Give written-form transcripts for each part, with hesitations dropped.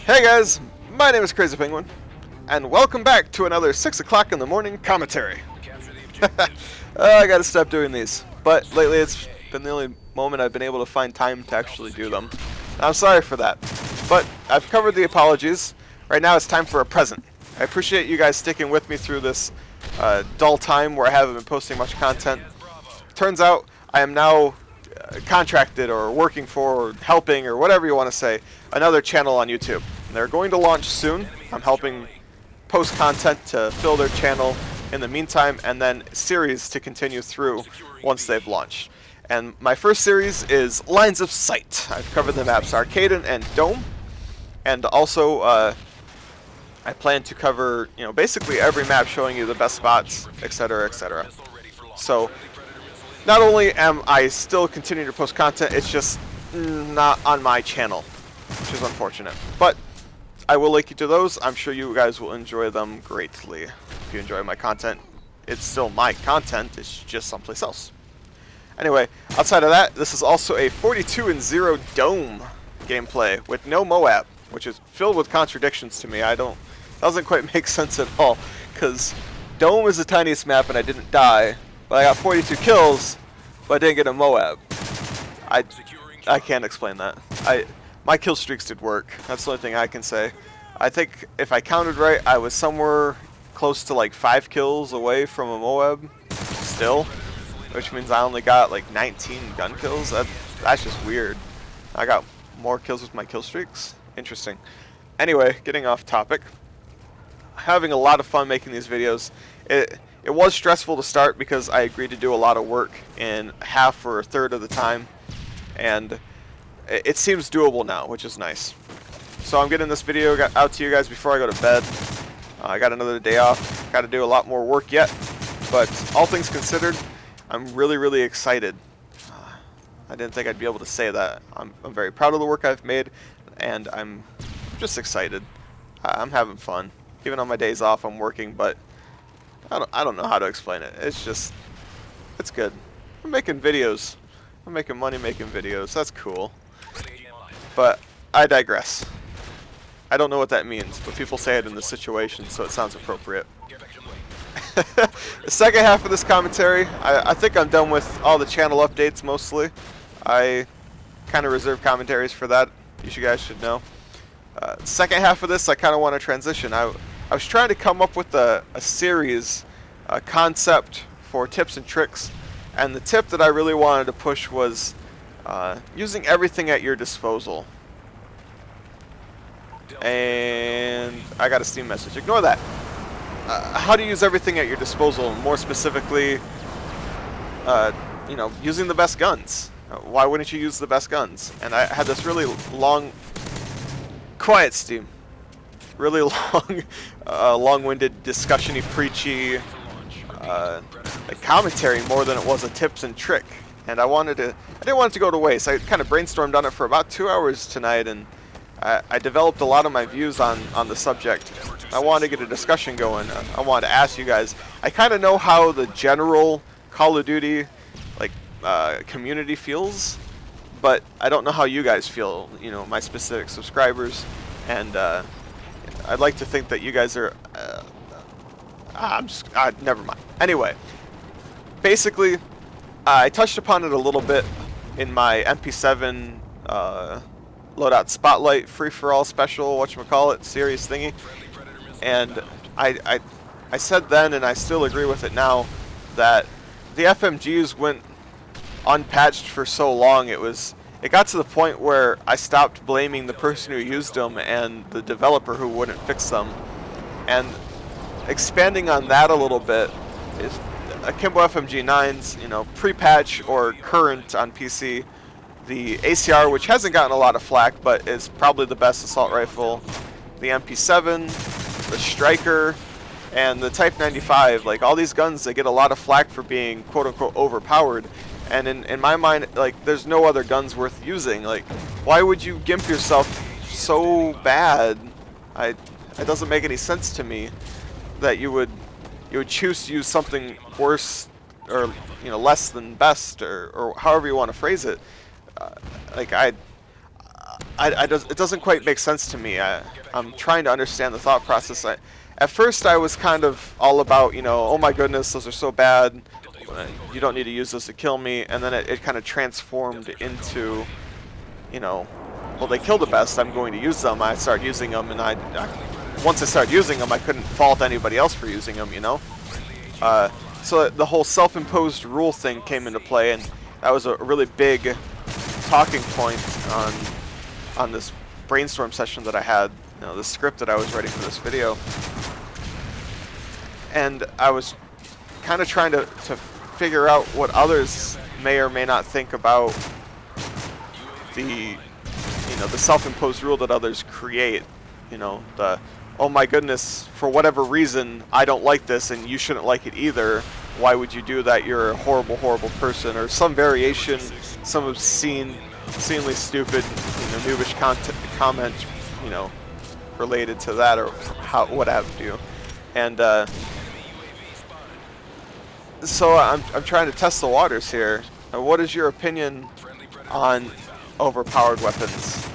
Hey guys, my name is Crazy Penguin, and welcome back to another 6 o'clock in the morning commentary. I gotta stop doing these, but lately it's been the only moment I've been able to find time to actually do them. I'm sorry for that, but I've covered the apologies. Right now it's time for a present. I appreciate you guys sticking with me through this dull time where I haven't been posting much content. Turns out I am now contracted or working for or helping or whatever you want to say another channel on YouTube. And they're going to launch soon. I'm helping post content to fill their channel in the meantime, and then series to continue through once they've launched. And my first series is Lines of Sight. I've covered the maps Arcaden and Dome, and also I plan to cover basically every map, showing you the best spots, etc., etc. So not only am I still continuing to post content, it's just not on my channel, which is unfortunate. But I will link you to those. I'm sure you guys will enjoy them greatly. If you enjoy my content, it's still my content, it's just someplace else. Anyway, outside of that, this is also a 42-0 Dome gameplay with no MOAB, which is filled with contradictions to me. Doesn't quite make sense at all, because Dome is the tiniest map and I didn't die, but I got 42 kills, but I didn't get a MOAB. I can't explain that. My kill streaks did work. That's the only thing I can say. I think if I counted right, I was somewhere close to like 5 kills away from a MOAB still, which means I only got like 19 gun kills. That's just weird. I got more kills with my kill streaks. Interesting. Anyway, getting off topic. Having a lot of fun making these videos. It was stressful to start because I agreed to do a lot of work in half or a third of the time, and it seems doable now, which is nice. So I'm getting this video out to you guys before I go to bed. I got another day off. Got to do a lot more work yet, but all things considered, I'm really excited. I didn't think I'd be able to say that. I'm very proud of the work I've made, and I'm just excited. I'm having fun. Even on my days off, I'm working, but I don't know how to explain it. It's good. I'm making videos. I'm making money making videos. That's cool. But I digress. I don't know what that means, but people say it in this situation, so it sounds appropriate. The second half of this commentary, I think I'm done with all the channel updates mostly. I kind of reserve commentaries for that. You guys should know. Second half of this, I kind of want to transition. I was trying to come up with a series, a concept for tips and tricks, and the tip that I really wanted to push was using everything at your disposal. And I got a Steam message. Ignore that. How to use everything at your disposal, more specifically, using the best guns. Why wouldn't you use the best guns? And I had this really long... Quiet, Steam. Really long, long-winded, discussion-y, preachy commentary more than it was a tips and trick. And I didn't want it to go to waste. I kind of brainstormed on it for about 2 hours tonight, and I developed a lot of my views on the subject. I wanted to get a discussion going. I wanted to ask you guys. I kind of know how the general Call of Duty community feels, but I don't know how you guys feel, my specific subscribers, and I'd like to think that you guys are, never mind. Anyway, basically, I touched upon it a little bit in my MP7 Loadout Spotlight free-for-all special, whatchamacallit, series thingy, and I said then, and I still agree with it now, that the FMGs went unpatched for so long, it got to the point where I stopped blaming the person who used them and the developer who wouldn't fix them. And expanding on that a little bit, is Akimbo FMG9s, pre-patch or current on PC, the ACR, which hasn't gotten a lot of flack, but is probably the best assault rifle, the MP7, the Striker, and the Type 95, all these guns, they get a lot of flack for being quote-unquote overpowered. And in my mind, there's no other guns worth using. Why would you gimp yourself so bad? It doesn't make any sense to me that you would choose to use something worse or less than best, or however you want to phrase it. it doesn't quite make sense to me. I'm trying to understand the thought process. At first I was kind of all about, you know, oh my goodness, those are so bad, you don't need to use those to kill me, and then it kind of transformed into, you know, well, they kill the best, I'm going to use them. I start using them, and once I started using them, I couldn't fault anybody else for using them, you know. So the whole self-imposed rule thing came into play, and that was a really big talking point on this brainstorm session that I had, you know, the script that I was writing for this video. And I was kind of trying to figure out what others may or may not think about the, you know, the self-imposed rule that others create. You know, the, oh my goodness, for whatever reason, I don't like this and you shouldn't like it either. Why would you do that? You're a horrible, horrible person. Or some variation, some obscenely stupid, you know, noobish comment, you know, related to that, or what have you. And so I'm trying to test the waters here. What is your opinion on overpowered weapons?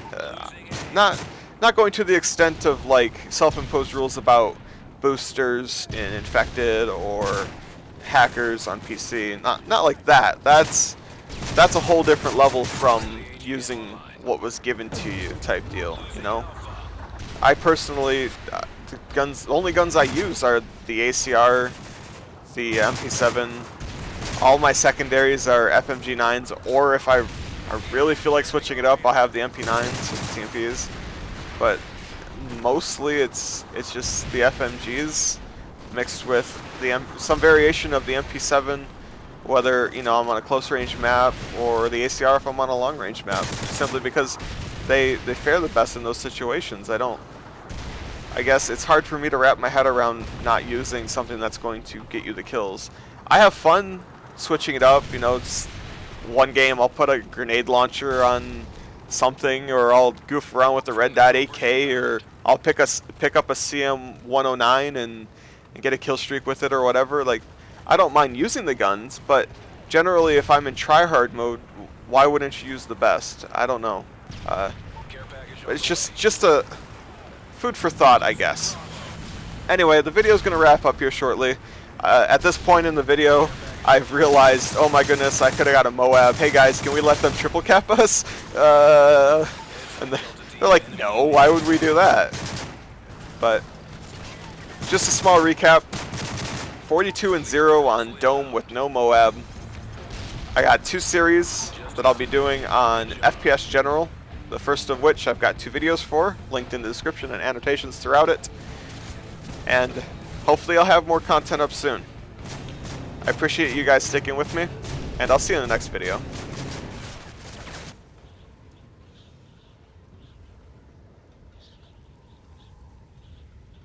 Not going to the extent of like self-imposed rules about boosters in Infected or hackers on PC. Not like that. That's a whole different level from using what was given to you type deal, you know? I personally, the only guns I use are the ACR, the MP7. All my secondaries are FMG9s, or if I really feel like switching it up, I'll have the MP9s with the TMPs. But mostly it's just the FMGs mixed with some variation of the MP7, whether, you know, I'm on a close range map, or the ACR if I'm on a long range map, simply because they fare the best in those situations. I guess it's hard for me to wrap my head around not using something that's going to get you the kills. I have fun switching it up, you know. It's one game I'll put a grenade launcher on something, or I'll goof around with the red dot AK, or I'll pick up a CM109 and get a kill streak with it or whatever. Like, I don't mind using the guns, but generally if I'm in tryhard mode, why wouldn't you use the best? I don't know. But it's just a food for thought, I guess. Anyway, the video is going to wrap up here shortly. At this point in the video, I've realized, oh my goodness, I could have got a MOAB. Hey guys, can we let them triple cap us? And they're like, no, why would we do that? But just a small recap. 42-0 on Dome with no MOAB. I got 2 series that I'll be doing on FPS General, the first of which I've got 2 videos for, linked in the description and annotations throughout it. And hopefully I'll have more content up soon. I appreciate you guys sticking with me, and I'll see you in the next video.